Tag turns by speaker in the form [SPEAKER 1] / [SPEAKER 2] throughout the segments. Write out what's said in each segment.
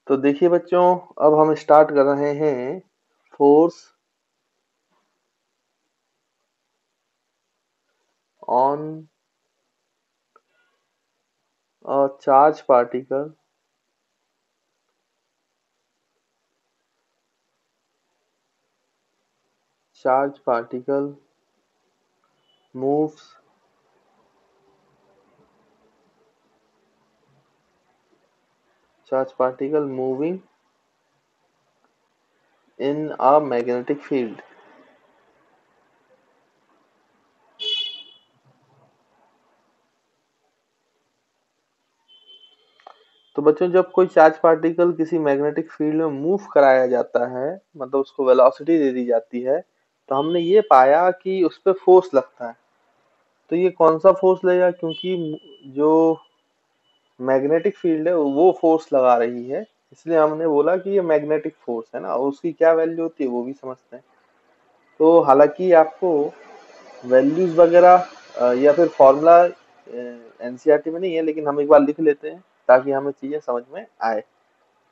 [SPEAKER 1] तो देखिए बच्चों, अब हम स्टार्ट कर रहे हैं force on a charge particle moves charge particle moving in a magnetic field। तो बच्चों, जब कोई चार्ज पार्टिकल किसी मैग्नेटिक फील्ड में मूव कराया जाता है, मतलब उसको वेलोसिटी दे दी जाती है, तो हमने ये पाया कि उस पे फोर्स लगता है। तो ये कौन सा फोर्स लगेगा? क्योंकि जो मैग्नेटिक फील्ड है वो फोर्स लगा रही है, इसलिए हमने बोला कि ये मैग्नेटिक फोर्स है ना। और उसकी क्या वैल्यू होती है वो भी समझते हैं। तो हालांकि आपको वैल्यूज वगैरह या फिर फॉर्मूला एनसीईआरटी में नहीं है, लेकिन हम एक बार लिख लेते हैं ताकि हमें चीजें समझ में आए।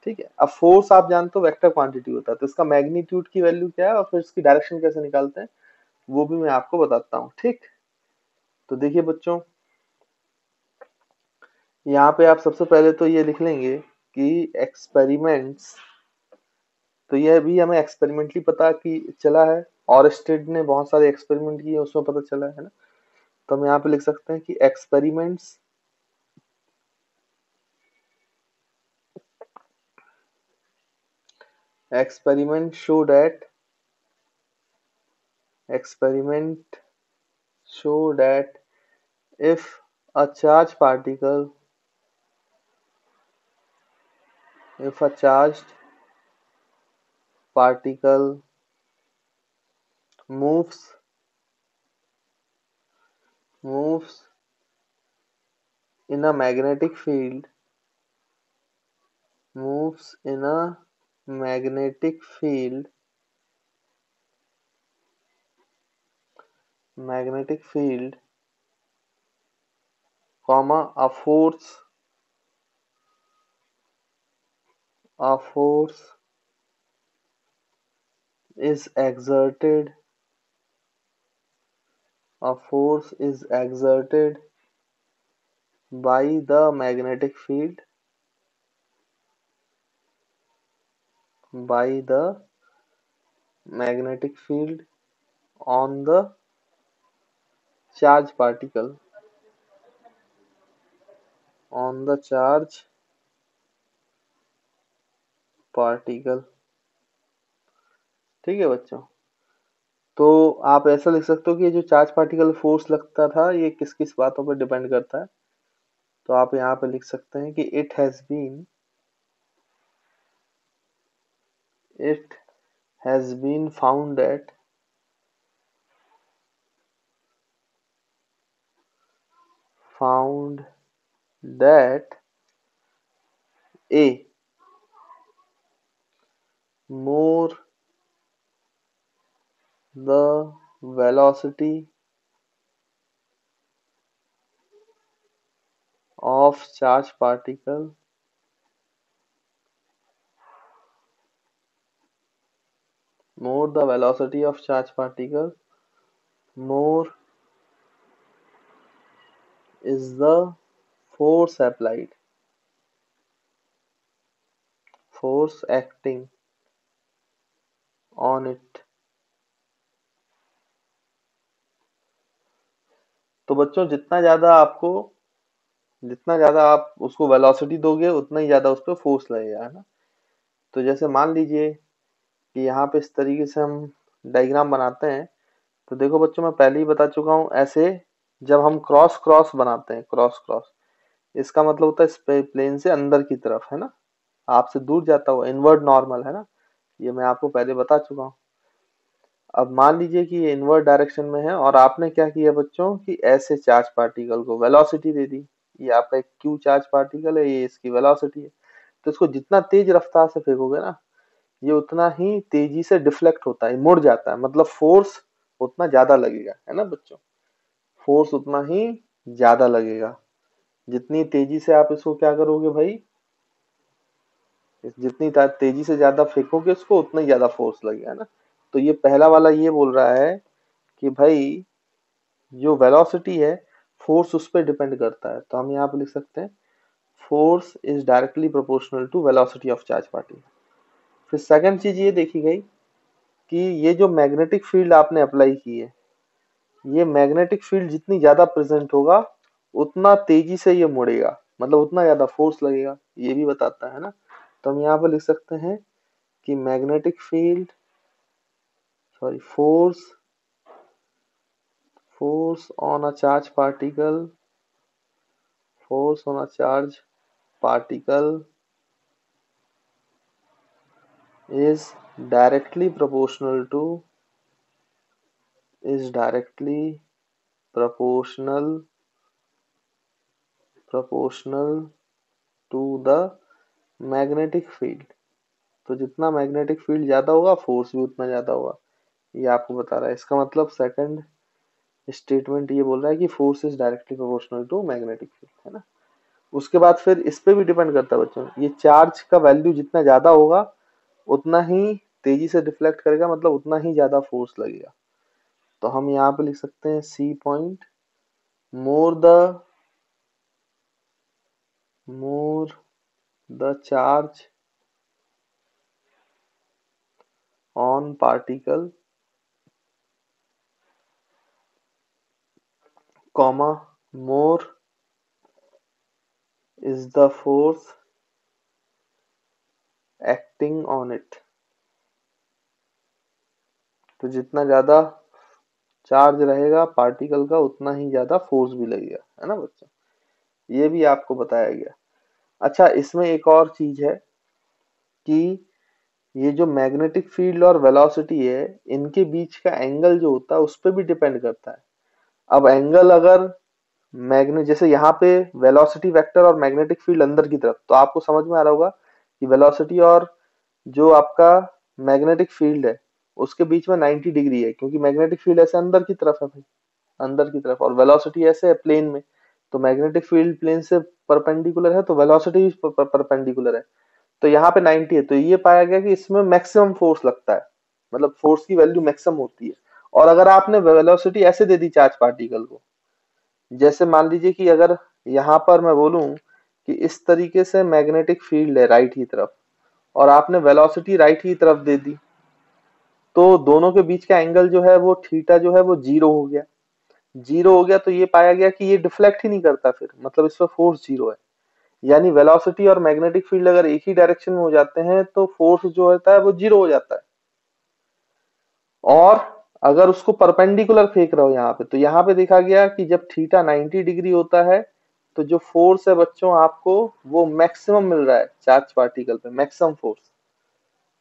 [SPEAKER 1] ठीक है। अब फोर्स आप जानते हो वेक्टर क्वांटिटी होता है, तो इसका मैग्नीट्यूड की वैल्यू क्या है और फिर इसकी डायरेक्शन कैसे निकालते हैं वो भी मैं आपको बताता हूँ। ठीक। तो देखिए बच्चों, यहाँ पे आप सबसे पहले तो ये लिख लेंगे कि एक्सपेरिमेंट्स। तो यह भी हमें एक्सपेरिमेंटली पता कि चला है, और स्टेड ने बहुत सारे एक्सपेरिमेंट किए उसमें पता चला है ना। तो हम यहाँ पे लिख सकते हैं कि experiments experiment experiment show that if a charged particle if a charged particle moves in a magnetic field moves in a magnetic field comma a force is exerted by the magnetic field on the charge particle on the charge particle। ठीक है बच्चों। तो आप ऐसा लिख सकते हो कि ये जो चार्ज पार्टिकल फोर्स लगता था ये किस किस बातों पर डिपेंड करता है। तो आप यहाँ पे लिख सकते हैं कि it has been found that a more the velocity of charged particle more is the force acting on it। तो बच्चों, जितना ज्यादा आप उसको वेलोसिटी दोगे उतना ही ज्यादा उस पर फोर्स लगेगा, है ना। तो जैसे मान लीजिए कि यहाँ पे इस तरीके से हम डायग्राम बनाते हैं। तो देखो बच्चों, मैं पहले ही बता चुका हूँ, ऐसे जब हम क्रॉस क्रॉस बनाते हैं, क्रॉस क्रॉस, इसका मतलब होता है इस प्लेन से अंदर की तरफ, है ना। आपसे दूर जाता हुआ इनवर्ड नॉर्मल, है ना। ये मैं आपको पहले बता चुका हूँ। अब मान लीजिए कि ये इनवर्ड डायरेक्शन में है और आपने क्या किया बच्चों कि ऐसे चार्ज पार्टिकल को वेलोसिटी दे दी। ये आपका एक क्यू चार्ज पार्टिकल है, ये इसकी वेलोसिटी है। तो इसको जितना तेज रफ्तार से फेंकोगे ना, ये उतना ही तेजी से डिफ्लेक्ट होता है, मुड़ जाता है। मतलब फोर्स उतना ज्यादा लगेगा, है ना बच्चों। फोर्स उतना ही ज्यादा लगेगा जितनी तेजी से आप इसको क्या करोगे भाई, जितनी तेजी से ज्यादा फेंकोगे उसको उतना ही ज्यादा फोर्स लगेगा ना। तो ये पहला वाला ये बोल रहा है कि भाई जो वेलोसिटी है फोर्स उस पर डिपेंड करता है। तो हम यहाँ पे लिख सकते हैं force is directly proportional to velocity of charge particle. फिर सेकंड चीज ये देखी गई कि ये जो मैग्नेटिक फील्ड आपने अप्लाई की है, ये मैग्नेटिक फील्ड जितनी ज्यादा प्रेजेंट होगा उतना तेजी से ये मुड़ेगा, मतलब उतना ज्यादा फोर्स लगेगा, ये भी बताता है ना। तो हम यहाँ पे लिख सकते हैं कि magnetic field force on a charge particle, force on a charge particle is directly proportional to the magnetic field। तो जितना मैग्नेटिक फील्ड ज्यादा होगा फोर्स भी उतना ज्यादा होगा, ये आपको बता रहा है। इसका मतलब सेकंड स्टेटमेंट ये बोल रहा है कि force is directly proportional to magnetic field, है ना। उसके बाद फिर इस पे भी डिपेंड करता है बच्चों, ये चार्ज का वैल्यू जितना ज्यादा होगा उतना ही तेजी से डिफ्लेक्ट करेगा, मतलब उतना ही ज्यादा फोर्स लगेगा। तो हम यहाँ पे लिख सकते हैं C point, more the charge on particle, comma more is the force acting on it. तो जितना ज्यादा चार्ज रहेगा पार्टिकल का उतना ही ज्यादा फोर्स भी लगेगा, है ना बच्चों, ये भी आपको बताया गया। अच्छा, इसमें एक और चीज है कि ये जो मैग्नेटिक फील्ड और वेलोसिटी है इनके बीच का एंगल जो होता है उस पर भी डिपेंड करता है। अब एंगल अगर मैग्नेट, जैसे यहाँ पे वेलोसिटी वेक्टर और मैग्नेटिक फील्ड अंदर की तरफ, तो आपको समझ में आ रहा होगा कि वेलोसिटी और जो आपका मैग्नेटिक फील्ड है उसके बीच में 90 डिग्री है, क्योंकि मैग्नेटिक फील्ड ऐसे अंदर की तरफ है भाई, अंदर की तरफ, और वेलोसिटी ऐसे है प्लेन में। तो मैग्नेटिक फील्ड प्लेन से परपेंडिकुलर है तो वेलोसिटी भी परपेंडिकुलर है। तो यहाँ पे 90 है, तो ये पाया गया कि इसमें मैक्सिमम फोर्स लगता है, मतलब फोर्स की वैल्यू मैक्सिमम होती है। और अगर आपने वेलोसिटी ऐसे दे दी चार्ज पार्टिकल को, जैसे मान लीजिए कि अगर यहाँ पर मैं बोलूं कि इस तरीके से मैग्नेटिक फील्ड है राइट की तरफ और आपने वेलोसिटी राइट की तरफ दे दी, तो दोनों के बीच का एंगल जो है वो थीटा जो है वो जीरो हो गया। जीरो हो गया तो ये पाया गया कि ये डिफ्लेक्ट ही नहीं करता, फिर मतलब इस पर फोर्स जीरो है। यानी वेलोसिटी और मैग्नेटिक फील्ड अगर एक ही डायरेक्शन में हो जाते हैं तो फोर्स जो होता है वो जीरो हो जाता है। और अगर उसको परपेंडिकुलर फेंक रहे हो यहाँ पे, तो यहाँ पे देखा गया कि जब थीटा 90 डिग्री होता है तो जो फोर्स है बच्चों आपको वो मैक्सिमम मिल रहा है चार्ज पार्टिकल पे, मैक्सिमम फोर्स।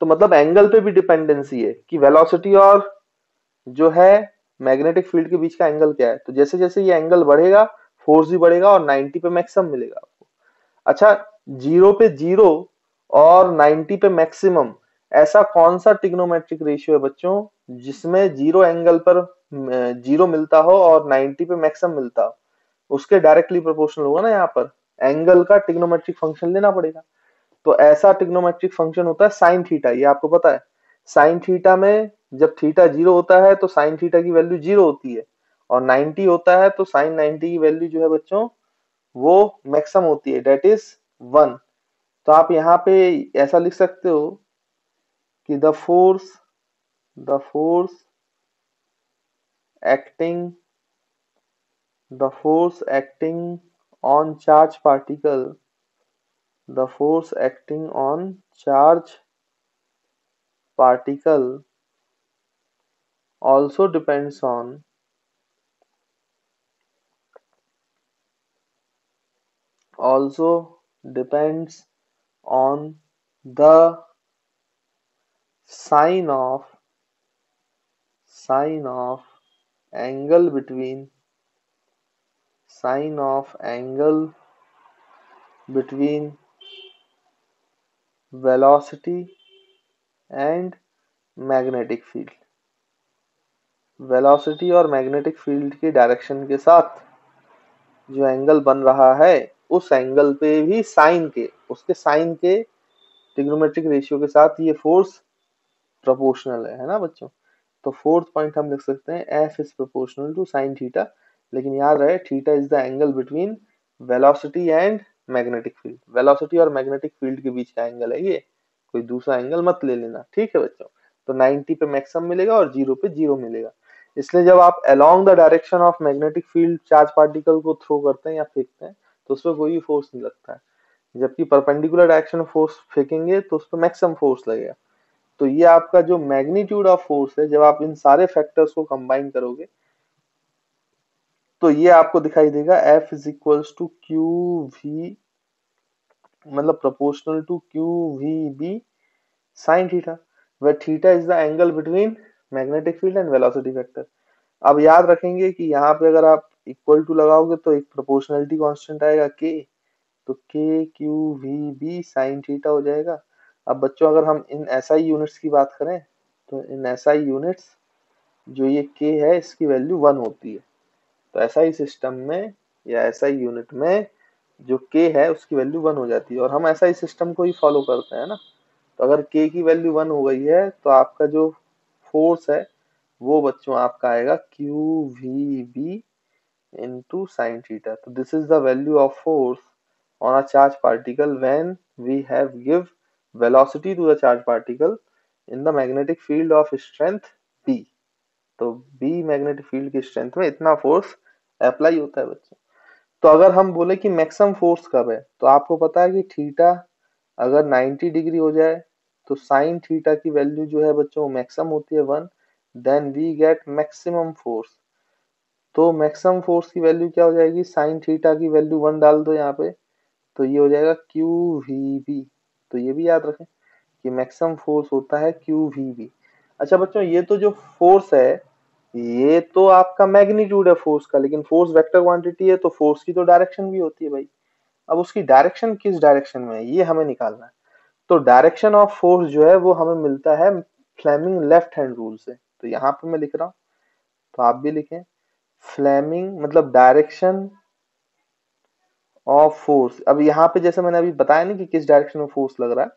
[SPEAKER 1] तो मतलब एंगल पे भी डिपेंडेंसी है कि वेलोसिटी और जो है मैग्नेटिक फील्ड के बीच का एंगल क्या है। तो जैसे जैसे ये एंगल बढ़ेगा फोर्स भी बढ़ेगा और 90 पे मैक्सिमम मिलेगा आपको। अच्छा, जीरो पे जीरो और 90 पे मैक्सिमम, ऐसा कौन सा ट्रिग्नोमेट्रिक रेशियो है बच्चों जिसमें जीरो एंगल पर जीरो मिलता हो और 90 पे मैक्सिमम मिलता हो? उसके डायरेक्टली प्रोपोर्शनल होगा ना, यहाँ पर एंगल का ट्रिग्नोमेट्रिक फंक्शन लेना पड़ेगा। तो ऐसा ट्रिग्नोमेट्रिक फंक्शन होता है साइन थीटा, ये आपको पता है। साइन थीटा में जब थीटा जीरो होता है तो साइन थीटा की वैल्यू जीरो होती है, और 90 होता है तो साइन 90 की वैल्यू जो है बच्चों वो मैक्सिमम होती है, डेट इज 1। तो आप यहाँ पे ऐसा लिख सकते हो कि the force acting on charge particle, the force acting on charge particle also depends on the sign of angle between velocity and magnetic field। Velocity और मैग्नेटिक फील्ड की डायरेक्शन के साथ जो एंगल बन रहा है उस एंगल पे भी साइन के, उसके साइन के ट्रिग्नोमेट्रिक रेशियो के साथ ये फोर्स प्रोपोर्शनल है ना बच्चों। तो फोर्थ पॉइंट हम लिख सकते हैं F is proportional to sine theta, लेकिन याद रहे theta is the angle between velocity and magnetic field. Velocity और मैग्नेटिक फील्ड के बीच का एंगल है ये, कोई दूसरा एंगल मत ले लेना, ठीक है बच्चों। तो 90 पे मैक्सिमम मिलेगा और 0 पे 0 मिलेगा। इसलिए जब आप along the direction of magnetic field charge particle को थ्रो करते हैं या फेंकते हैं तो उस पर कोई भी फोर्स नहीं लगता है, जबकि परपेंडिकुलर डायरेक्शन में फोर्स फेंकेंगे तो उस पर मैक्सिमम फोर्स लगेगा। तो ये आपका जो मैग्नीट्यूड ऑफ फोर्स है, जब आप इन सारे फैक्टर्स को कंबाइन करोगे तो ये आपको दिखाई देगा F is equals to Q V, मतलब proportional to Q V B sine theta, where theta is the angle between magnetic field and velocity vector. अब याद रखेंगे कि यहाँ पे अगर आप इक्वल टू लगाओगे तो एक प्रोपोर्शनलिटी कांस्टेंट आएगा k, तो k Q V B sine theta हो जाएगा। अब बच्चों अगर हम इन एसआई यूनिट्स की बात करें तो इन एसआई यूनिट्स जो ये k है इसकी वैल्यू 1 होती है। तो एसआई सिस्टम में या एसआई यूनिट में जो k है उसकी वैल्यू 1 हो जाती है, और हम एसआई सिस्टम को ही फॉलो करते हैं ना। तो अगर k की वैल्यू 1 हो गई है तो आपका जो फोर्स है वो बच्चों आपका आएगा Q V B into sin theta. So this is the value of force on a charged particle when we have give velocity to the charged particle in the magnetic field of strength B. तो B magnetic field की strength में इतना force apply होता है बच्चों। तो अगर हम बोले कि मैक्सिमम फोर्स कब है, तो आपको पता है कि थीटा अगर 90 डिग्री हो जाए तो साइन थीटा की वैल्यू जो है बच्चों मैक्सिमम होती है 1, then we get maximum force. तो मैक्सिमम फोर्स की वैल्यू क्या हो जाएगी, साइन थीटा की वैल्यू 1 डाल दो यहाँ पे, तो ये हो जाएगा क्यू वी बी। तो ये भी याद रखें कि मैक्सिमम फोर्स होता है क्यू वी बी। अच्छा बच्चों, ये तो जो फोर्स है ये तो आपका मैग्नीट्यूड है फोर्स का, लेकिन फोर्स वेक्टर क्वांटिटी है तो फोर्स की तो डायरेक्शन भी होती है भाई। अब उसकी डायरेक्शन किस डायरेक्शन में है ये हमें निकालना है। तो डायरेक्शन ऑफ फोर्स जो है वो हमें मिलता है फ्लेमिंग लेफ्ट हैंड रूल से। तो यहाँ पे मैं लिख रहा हूँ, तो आप भी लिखें। फ्लेमिंग मतलब डायरेक्शन ऑफ फोर्स। अब यहाँ पे जैसे मैंने अभी बताया नहीं कि किस डायरेक्शन में फोर्स लग रहा है,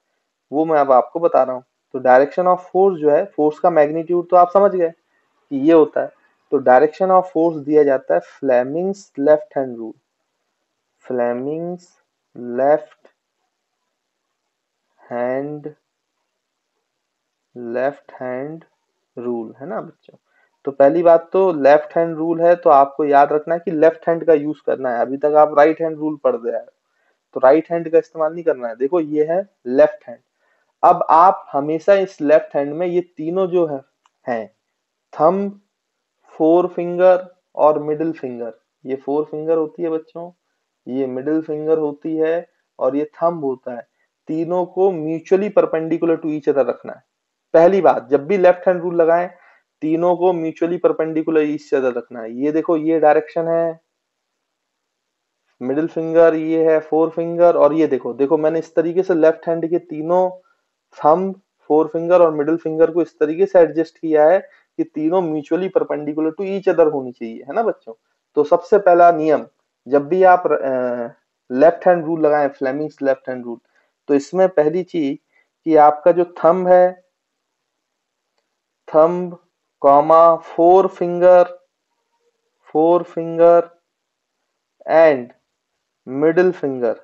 [SPEAKER 1] वो मैं अब आपको बता रहा हूँ। तो डायरेक्शन ऑफ फोर्स जो है, फोर्स का मैग्नीट्यूड तो आप समझ गए कि ये होता है। तो डायरेक्शन ऑफ फोर्स दिया जाता है Fleming's left hand rule. Fleming's left hand rule है ना बच्चों। तो पहली बात तो लेफ्ट हैंड रूल है, तो आपको याद रखना है कि लेफ्ट हैंड का यूज करना है। अभी तक आप राइट हैंड रूल पढ़ रहे हैं तो राइट हैंड का इस्तेमाल नहीं करना है। देखो ये है लेफ्ट हैंड। अब आप हमेशा इस लेफ्ट हैंड में ये तीनों जो है थंब, फोर फिंगर और मिडिल फिंगर, ये फोर फिंगर होती है बच्चों, ये मिडिल फिंगर होती है और ये थंब होता है, तीनों को mutually perpendicular to each other रखना है। पहली बात, जब भी लेफ्ट हैंड रूल लगाएं तीनों को म्यूचुअली परपेंडिकुलर ईच अदर रखना है। ये देखो ये डायरेक्शन है मिडिल फिंगर, ये है फोर फिंगर, और ये देखो देखो मैंने इस तरीके से लेफ्ट हैंड के तीनों थंब, फोर फिंगर और मिडिल फिंगर को इस तरीके से एडजस्ट किया है कि तीनों mutually perpendicular to each other होनी चाहिए, है ना बच्चों। तो सबसे पहला नियम, जब भी आप लेफ्ट हैंड रूल लगाएं, फ्लेमिंग्स लेफ्ट हैंड रूल, तो इसमें पहली चीज कि आपका जो थंब है, thumb comma four finger and middle finger,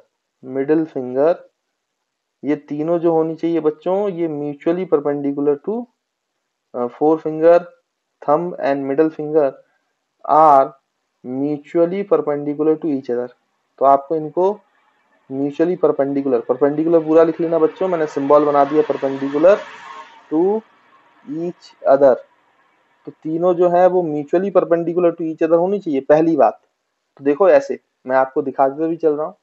[SPEAKER 1] ये तीनों जो होनी चाहिए बच्चों ये mutually perpendicular to four finger, thumb and middle finger are mutually perpendicular to each other. तो आपको इनको म्यूचुअली परपेंडिकुलर पूरा लिख लेना बच्चों, मैंने सिंबल बना दिया परपेंडिकुलर टू ईच अदर। तो तीनों जो है वो mutually perpendicular to each other होनी चाहिए, पहली बात। तो देखो ऐसे मैं आपको दिखाते भी चल रहा हूँ,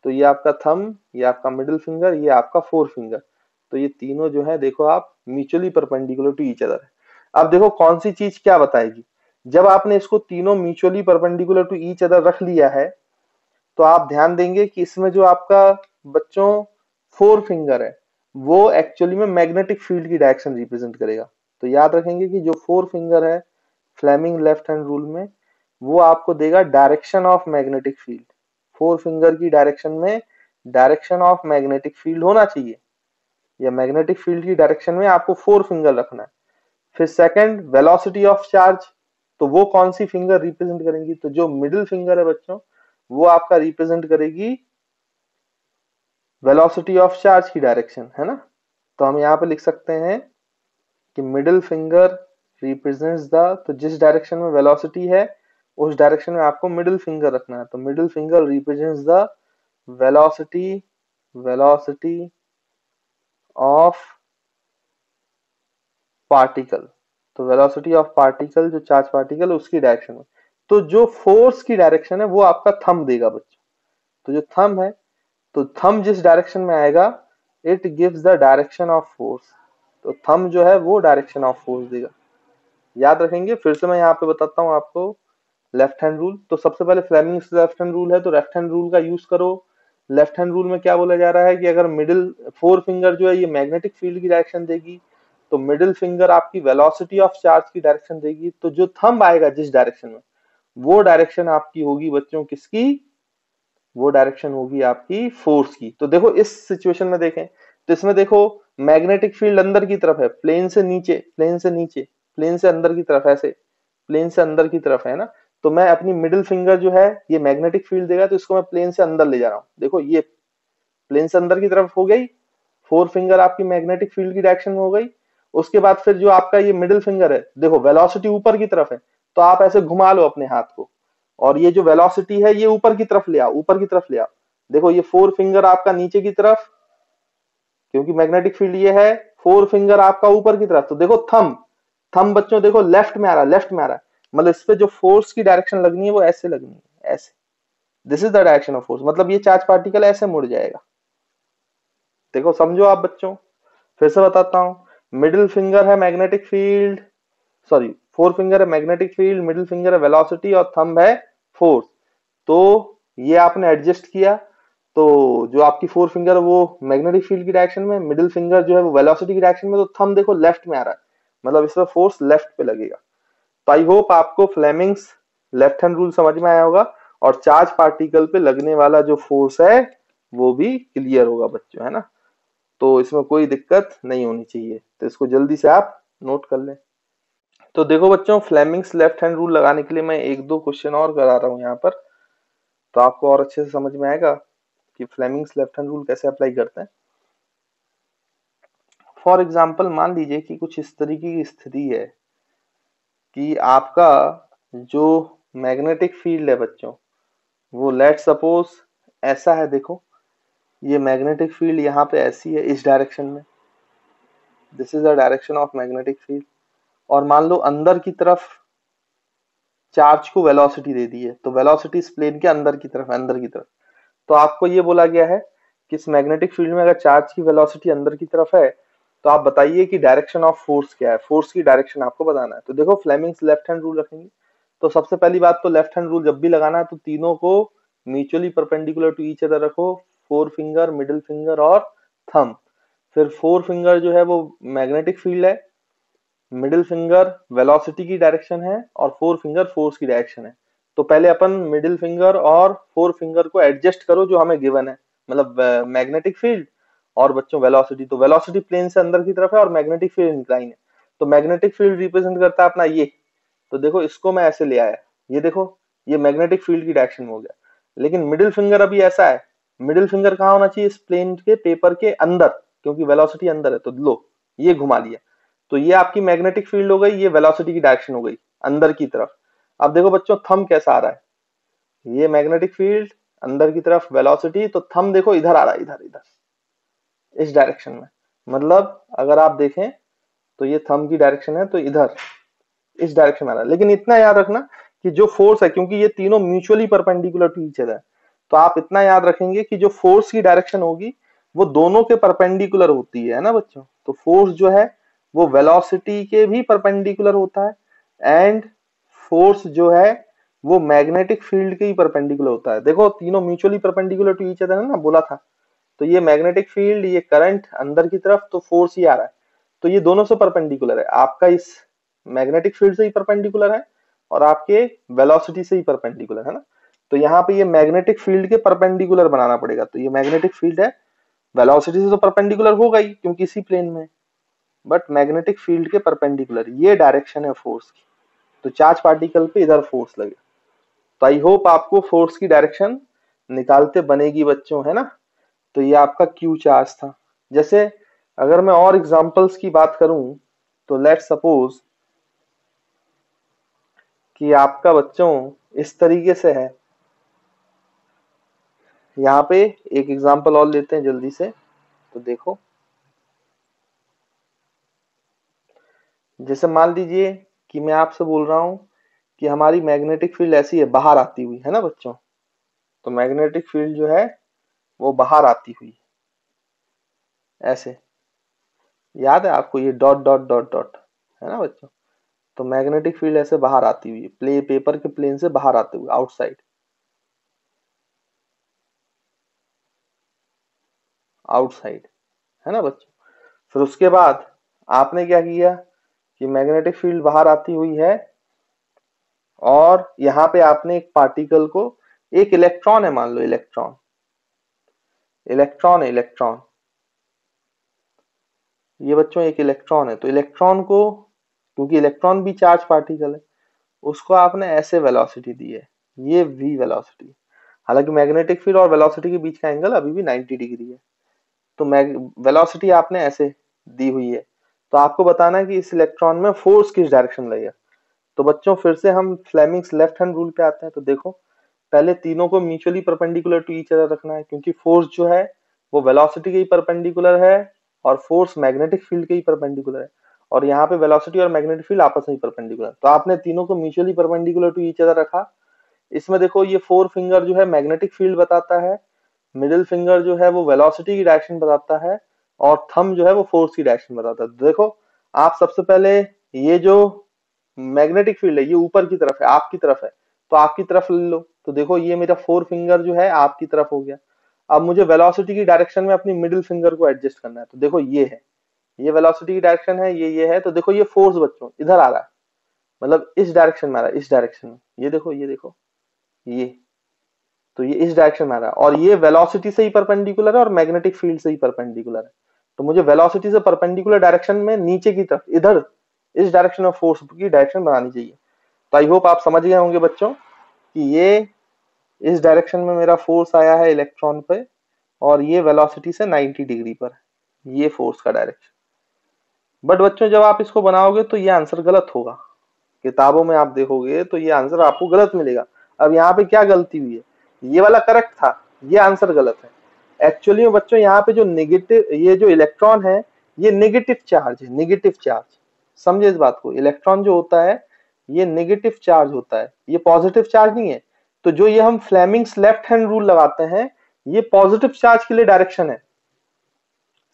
[SPEAKER 1] तो ये आपका थंब, ये आपका मिडिल फिंगर, ये आपका फोर फिंगर, तो ये तीनों जो है देखो आप mutually perpendicular to each other है। अब देखो कौन सी चीज क्या बताएगी, जब आपने इसको तीनों mutually perpendicular to each other रख लिया है तो आप ध्यान देंगे कि इसमें जो आपका बच्चों फोर फिंगर है वो एक्चुअली में मैग्नेटिक फील्ड की डायरेक्शन रिप्रेजेंट करेगा। तो याद रखेंगे कि जो फोर फिंगर है फ्लेमिंग लेफ्ट हैंड रूल में वो आपको देगा direction of magnetic field. Four finger की डायरेक्शन में डायरेक्शन ऑफ मैग्नेटिक फील्ड होना चाहिए। या मैग्नेटिक फील्ड की डायरेक्शन में आपको 4 फिंगर रखना है। फिर सेकंड वेलोसिटी ऑफ चार्ज, तो वो कौन सी फिंगर रिप्रेजेंट करेंगी, तो जो मिडिल फिंगर है बच्चों वो आपका रिप्रेजेंट करेगी वेलोसिटी ऑफ चार्ज की डायरेक्शन, है ना। तो हम यहाँ पे लिख सकते हैं कि मिडिल फिंगर रिप्रेजेंट्स द, तो जिस डायरेक्शन में वेलोसिटी है उस डायरेक्शन में आपको मिडिल फिंगर रखना है। तो middle finger represents the velocity of particle, तो वेलोसिटी ऑफ पार्टिकल, जो चार्ज पार्टिकल उसकी डायरेक्शन में। तो जो फोर्स की डायरेक्शन है वो आपका थंब देगा बच्चों। तो जो थंब है, तो थंब जिस डायरेक्शन में आएगा it gives the direction of force, तो थंब जो है वो डायरेक्शन ऑफ फोर्स देगा। याद रखेंगे, फिर से मैं यहाँ पे बताता हूँ आपको लेफ्ट हैंड रूल। तो सबसे पहले फ्लेमिंग्स लेफ्ट हैंड रूल है, तो लेफ्ट हैंड रूल का यूज करो। लेफ्ट हैंड रूल में क्या बोला जा रहा है कि अगर मिडिल 4 फिंगर जो है ये मैग्नेटिक फील्ड की डायरेक्शन देगी, तो मिडिल फिंगर आपकी वेलोसिटी ऑफ चार्ज की डायरेक्शन देगी। तो जो थंब आएगा जिस डायरेक्शन में, वो डायरेक्शन आपकी होगी बच्चों किसकी, वो डायरेक्शन होगी आपकी फोर्स की। तो देखो इस सिचुएशन में देखें, तो इसमें देखो मैग्नेटिक फील्ड अंदर की तरफ है, प्लेन से नीचे, प्लेन से नीचे, प्लेन से अंदर की तरफ, ऐसे प्लेन से अंदर की तरफ है ना। तो मैं अपनी मिडिल फिंगर जो है ये मैग्नेटिक फील्ड देगा, तो इसको मैं प्लेन से अंदर ले जा रहा हूँ। देखो ये प्लेन से अंदर की तरफ हो गई, 4 फिंगर आपकी मैग्नेटिक फील्ड की डायरेक्शन में हो गई। उसके बाद फिर जो आपका ये मिडिल फिंगर है, देखो वेलोसिटी ऊपर की तरफ है, तो आप ऐसे घुमा लो अपने हाथ को, और ये जो वेलोसिटी है ये ऊपर की तरफ ले आओ, ऊपर की तरफ ले आओ। देखो ये 4 फिंगर आपका नीचे की तरफ, क्योंकि मैग्नेटिक फील्ड ये है, 4 फिंगर आपका ऊपर की तरफ। तो देखो थंब, थंब बच्चों देखो लेफ्ट में आ रहा है, लेफ्ट में आ रहा है, मतलब इस पे जो फोर्स की डायरेक्शन लगनी है वो ऐसे लगनी है, ऐसे। This is the direction of force, मतलब ये चार्ज पार्टिकल ऐसे मुड़ जाएगा। देखो समझो आप बच्चों, फिर से बताता हूं। मिडिल फिंगर है मैग्नेटिक फील्ड, सॉरी 4 फिंगर है मैग्नेटिक फील्ड, मिडिल फिंगर है वेलोसिटी और थंब है फोर्स। तो ये आपने एडजस्ट किया, तो जो आपकी 4 फिंगर है वो मैग्नेटिक फील्ड की डायरेक्शन में, मिडिल फिंगर जो है वो वेलोसिटी की डायरेक्शन में, तो थंब देखो लेफ्ट में आ रहा है, मतलब इसमें फोर्स लेफ्ट पे लगेगा। तो आई होप आपको फ्लेमिंग्स लेफ्ट हैंड रूल समझ में आया होगा, और चार्ज पार्टिकल पे लगने वाला जो फोर्स है वो भी क्लियर होगा बच्चों, है ना। तो इसमें कोई दिक्कत नहीं होनी चाहिए, तो इसको जल्दी से आप नोट कर लें। तो देखो बच्चों, फ्लेमिंग्स लेफ्ट हैंड रूल लगाने के लिए मैं एक दो क्वेश्चन और करा रहा हूँ यहाँ पर, तो आपको और अच्छे से समझ में आएगा कि फ्लेमिंग्स लेफ्ट हैंड रूल कैसे अप्लाई करते हैं। फॉर एग्जाम्पल मान लीजिए कि कुछ इस तरीके की स्थिति है कि आपका जो मैग्नेटिक फील्ड है बच्चों, वो लेट सपोज ऐसा है। देखो ये मैग्नेटिक फील्ड यहाँ पे ऐसी है इस डायरेक्शन में, this is the direction of magnetic field. और मान लो अंदर की तरफ चार्ज को वेलोसिटी दे दी है, तो वेलोसिटी इस प्लेन के अंदर की तरफ है, अंदर की तरफ। तो आपको ये बोला गया है कि इस मैग्नेटिक फील्ड में अगर चार्ज की वेलोसिटी अंदर की तरफ है, तो आप बताइए कि डायरेक्शन ऑफ फोर्स क्या है, फोर्स की डायरेक्शन आपको बताना है। तो देखो फ्लेमिंग्स लेफ्ट हैंड रूल रखेंगे, तो सबसे पहली बात तो लेफ्ट हैंड रूल जब भी लगाना है तो तीनों को mutually perpendicular to each other रखो, 4 फिंगर, मिडिल फिंगर और थंब। फिर 4 फिंगर जो है वो मैग्नेटिक फील्ड है, मिडिल फिंगर वेलोसिटी की डायरेक्शन है और 4 फिंगर फोर्स की डायरेक्शन है। तो पहले अपन मिडिल फिंगर और 4 फिंगर को एडजस्ट करो जो हमें गिवन है, मतलब मैग्नेटिक फील्ड और बच्चों वेलोसिटी। तो वेलोसिटी प्लेन से अंदर की तरफ है और मैग्नेटिक फील्ड इंक्लाइन है, तो मैग्नेटिक फील्ड रिप्रेजेंट करता है अपना ये। तो देखो इसको मैं ऐसे ले आया, ये देखो ये मैग्नेटिक फील्ड की डायरेक्शन में हो गया। लेकिन मिडिल फिंगर अभी ऐसा है, मिडिल फिंगर कहाँ होना चाहिए, इस प्लेन के पेपर के अंदर, क्योंकि वेलोसिटी अंदर है। तो लो ये घुमा लिया, तो ये आपकी मैग्नेटिक फील्ड हो गई, ये वेलोसिटी की डायरेक्शन हो गई अंदर की तरफ। अब देखो बच्चों थंब कैसा आ रहा है, ये मैग्नेटिक फील्ड अंदर की तरफ वेलोसिटी, तो थंब देखो इधर आ रहा है, इधर इधर इस डायरेक्शन में। मतलब अगर आप देखें तो ये थंब की डायरेक्शन है, तो इधर इस डायरेक्शन में आ रहा है। लेकिन इतना याद रखना कि जो फोर्स है, क्योंकि ये तीनों mutually perpendicular to each other, तो आप इतना याद रखेंगे कि जो फोर्स की डायरेक्शन होगी वो दोनों के परपेंडिकुलर होती है ना बच्चों। तो फोर्स जो है वो वेलोसिटी के भी परपेंडिकुलर होता है, एंड फोर्स जो है वो मैग्नेटिक फील्ड के ही परपेंडिकुलर होता है। देखो तीनों mutually perpendicular to each other है ना, बोला था। तो ये मैग्नेटिक फील्ड, ये करंट अंदर की तरफ, तो फोर्स ही आ रहा है, तो ये दोनों से परपेंडिकुलर है, आपका इस मैग्नेटिक फील्ड से ही परपेंडिकुलर है और आपके वेलोसिटी से ही परपेंडिकुलर है ना। तो यहाँ पे ये मैग्नेटिक फील्ड के परपेंडिकुलर बनाना पड़ेगा। तो ये मैग्नेटिक फील्ड है वेलोसिटी से तो परपेंडिकुलर होगा ही क्योंकि इसी प्लेन में, बट मैग्नेटिक फील्ड के परपेंडिकुलर ये डायरेक्शन है फोर्स की, तो चार्ज पार्टिकल पे इधर फोर्स लगेगा। तो आई होप आपको फोर्स की डायरेक्शन निकालते बनेगी बच्चों, है ना। तो ये आपका क्यू चार्ज था। जैसे अगर मैं और एग्जांपल्स की बात करूं तो लेट्स सपोज कि आपका बच्चों इस तरीके से है। यहाँ पे एक एग्जांपल और लेते हैं जल्दी से, तो देखो जैसे मान लीजिए कि मैं आपसे बोल रहा हूं कि हमारी मैग्नेटिक फील्ड ऐसी है, बाहर आती हुई, है ना बच्चों। तो मैग्नेटिक फील्ड जो है वो बाहर आती हुई ऐसे, याद है आपको ये डॉट डॉट डॉट डॉट, है ना बच्चों। तो मैग्नेटिक फील्ड ऐसे बाहर आती हुई, पेपर के प्लेन से बाहर आते हुए, आउटसाइड, आउटसाइड, है ना बच्चों। फिर उसके बाद आपने क्या किया कि मैग्नेटिक फील्ड बाहर आती हुई है और यहाँ पे आपने एक पार्टिकल को, एक इलेक्ट्रॉन है मान लो, इलेक्ट्रॉन, इलेक्ट्रॉन है, इलेक्ट्रॉन, ये बच्चों एक इलेक्ट्रॉन है। तो इलेक्ट्रॉन को, क्योंकि इलेक्ट्रॉन भी चार्ज पार्टिकल है, उसको आपने ऐसे वेलोसिटी दी है, ये v वेलोसिटी। हालांकि मैग्नेटिक फील्ड और वेलोसिटी के बीच का एंगल अभी भी 90 डिग्री है। तो वेलोसिटी आपने ऐसे दी हुई है, तो आपको बताना है कि इस इलेक्ट्रॉन में फोर्स किस डायरेक्शन लगेगा। तो बच्चों फिर से हम फ्लेमिंग्स लेफ्ट हैंड रूल पे आते हैं। तो देखो पहले तीनों को mutually perpendicular to each other रखना है, क्योंकि फोर्स जो है वो वेलोसिटी के ही परपेंडिकुलर है और फोर्स मैग्नेटिक फील्ड के ही परपेंडिकुलर है, और यहाँ पे वेलोसिटी और मैग्नेटिक फील्ड आपस में ही परपेंडिकुलर। तो आपने तीनों को mutually perpendicular to each other रखा। इसमें देखो ये फोर फिंगर जो है मैग्नेटिक फील्ड बताता है, मिडिल फिंगर जो है वो वेलोसिटी की डायरेक्शन बताता है, और थंब जो है वो फोर्स की डायरेक्शन बताता है। देखो आप सबसे पहले ये जो मैग्नेटिक फील्ड है ये ऊपर की तरफ है, आपकी तरफ है, तो आपकी तरफ ले लो। तो देखो ये मेरा फोर फिंगर जो है आपकी तरफ हो गया। अब मुझे वेलोसिटी की डायरेक्शन में अपनी मिडिल फिंगर को एडजस्ट करना है। तो देखो ये है, ये वेलोसिटी की डायरेक्शन है, ये है। तो देखो ये फोर्स बच्चों इधर आ रहा है, मतलब इस डायरेक्शन में आ रहा है, इस डायरेक्शन में। ये देखो, ये देखो, ये, तो ये इस डायरेक्शन में आ रहा है, और ये वेलोसिटी से ही परपेंडिकुलर है और मैग्नेटिक फील्ड से ही परपेंडिकुलर है। तो मुझे वेलोसिटी से परपेंडिकुलर डायरेक्शन में नीचे की तरफ, इधर इस डायरेक्शन में फोर्स की डायरेक्शन बनानी चाहिए। तो आई होप आप समझ गए होंगे बच्चों कि ये इस डायरेक्शन में मेरा फोर्स आया है इलेक्ट्रॉन पे, और ये वेलोसिटी से 90 डिग्री पर, ये फोर्स का डायरेक्शन। बट बच्चों जब आप इसको बनाओगे तो ये आंसर गलत होगा, किताबों में आप देखोगे तो ये आंसर आपको गलत मिलेगा। अब यहाँ पे क्या गलती हुई है, ये वाला करेक्ट था, ये आंसर गलत है। एक्चुअली में बच्चों यहाँ पे जो नेगेटिव, ये जो इलेक्ट्रॉन है ये नेगेटिव चार्ज है, नेगेटिव चार्ज। समझे इस बात को, इलेक्ट्रॉन जो होता है ये नेगेटिव चार्ज होता है, ये पॉजिटिव चार्ज नहीं है। तो जो ये हम फ्लेमिंग्स लेफ्ट हैंड रूल लगाते हैं, ये पॉजिटिव चार्ज के लिए डायरेक्शन है।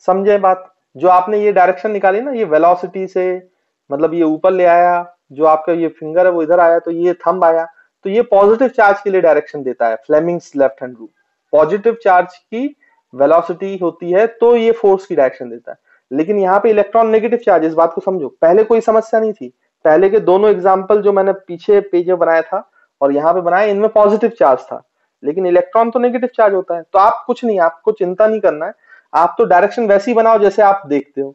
[SPEAKER 1] समझे बात, जो आपने ये डायरेक्शन निकाली ना, ये वेलोसिटी से, मतलब ये ऊपर ले आया, जो आपका ये फिंगर है वो इधर आया, तो ये थंब आया, तो ये पॉजिटिव चार्ज के लिए डायरेक्शन देता है Fleming's left hand rule. Positive charge की वेलोसिटी होती है तो ये फोर्स की डायरेक्शन देता है। लेकिन यहाँ पे इलेक्ट्रॉन नेगेटिव चार्ज, इस बात को समझो, पहले कोई समस्या नहीं थी। पहले के दोनों एग्जाम्पल जो मैंने पीछे पेज में बनाया था और यहाँ पे बनाया, इनमें पॉजिटिव चार्ज था, लेकिन इलेक्ट्रॉन तो नेगेटिव चार्ज होता है। तो आप कुछ नहीं, आपको चिंता नहीं करना है, आप तो डायरेक्शन वैसी बनाओ जैसे आप देखते हो।